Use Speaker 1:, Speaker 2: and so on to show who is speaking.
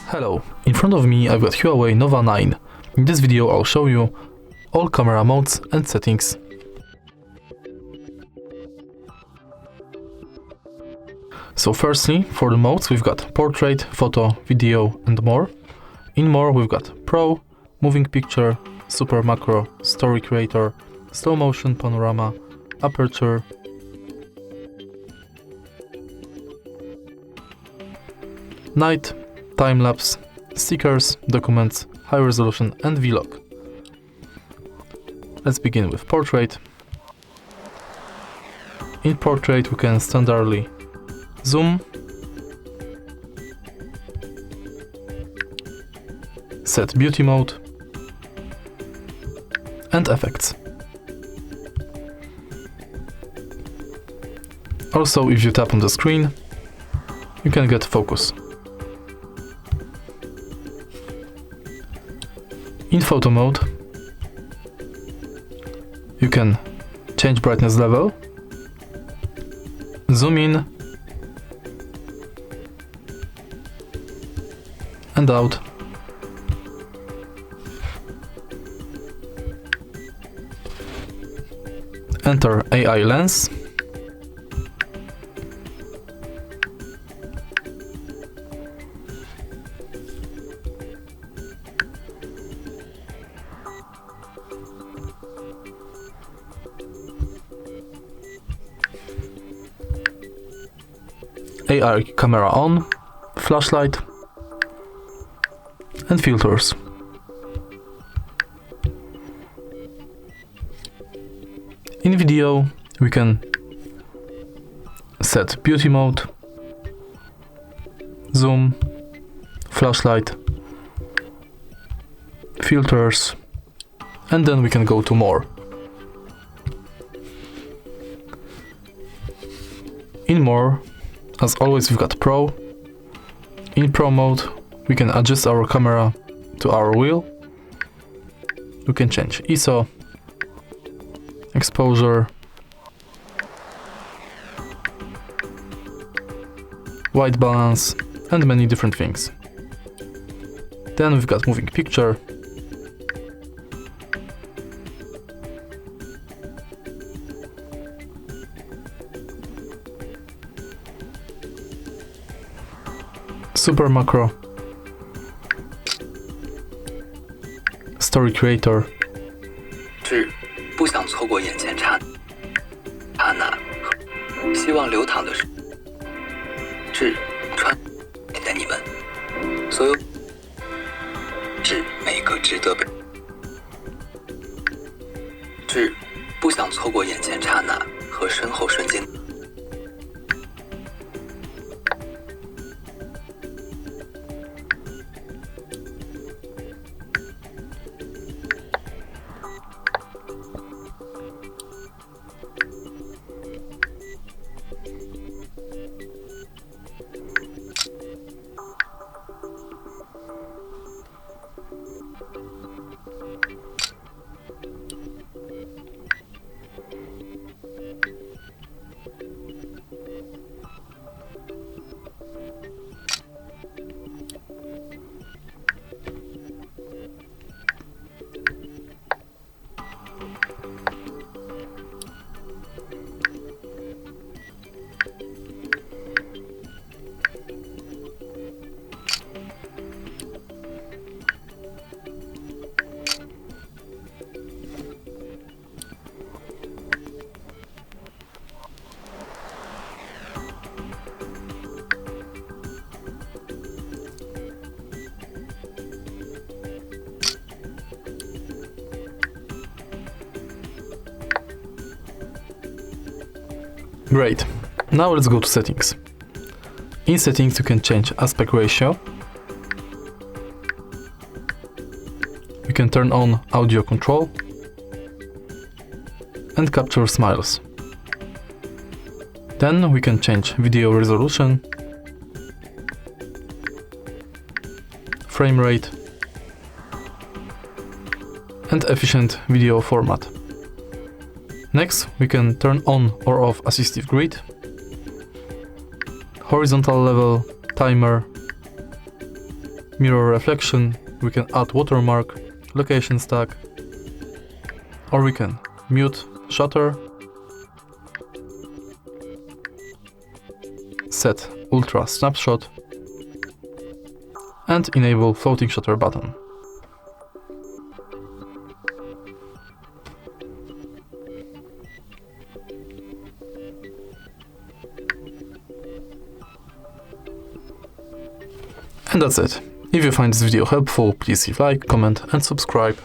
Speaker 1: Hello, in front of me I've got HUAWEI Nova 9. In this video I'll show you all camera modes and settings. So firstly, for the modes we've got portrait, photo, video and more. In more we've got Pro, moving picture, super macro, story creator, slow motion panorama, aperture, night, time-lapse, stickers, documents, high resolution and vlog. Let's begin with portrait. In portrait we can standardly zoom, set beauty mode and effects. Also, if you tap on the screen, you can get focus. In photo mode, you can change brightness level, zoom in and out, enter AI lens, AI camera on, flashlight and filters. In video we can set beauty mode, zoom, flashlight, filters, and then we can go to more. In more, as always, we've got Pro. In Pro mode, we can adjust our camera to our will. We can change ISO, exposure, white balance, and many different things. Then we've got moving picture, super macro, story creator,
Speaker 2: 致不想错过眼前刹那，希望流淌的是致穿给你们所有，致每个值得被，致不想错过眼前刹那和身后瞬间。
Speaker 1: Great. Now let's go to settings. In settings you can change aspect ratio. We can turn on audio control and capture smiles. Then we can change video resolution, frame rate and efficient video format. Next, we can turn on or off Assistive Grid, horizontal level, timer, mirror reflection, we can add watermark, location stack, or we can mute shutter, set ultra snapshot, and enable floating shutter button. And that's it. If you find this video helpful, please leave a like, comment and subscribe.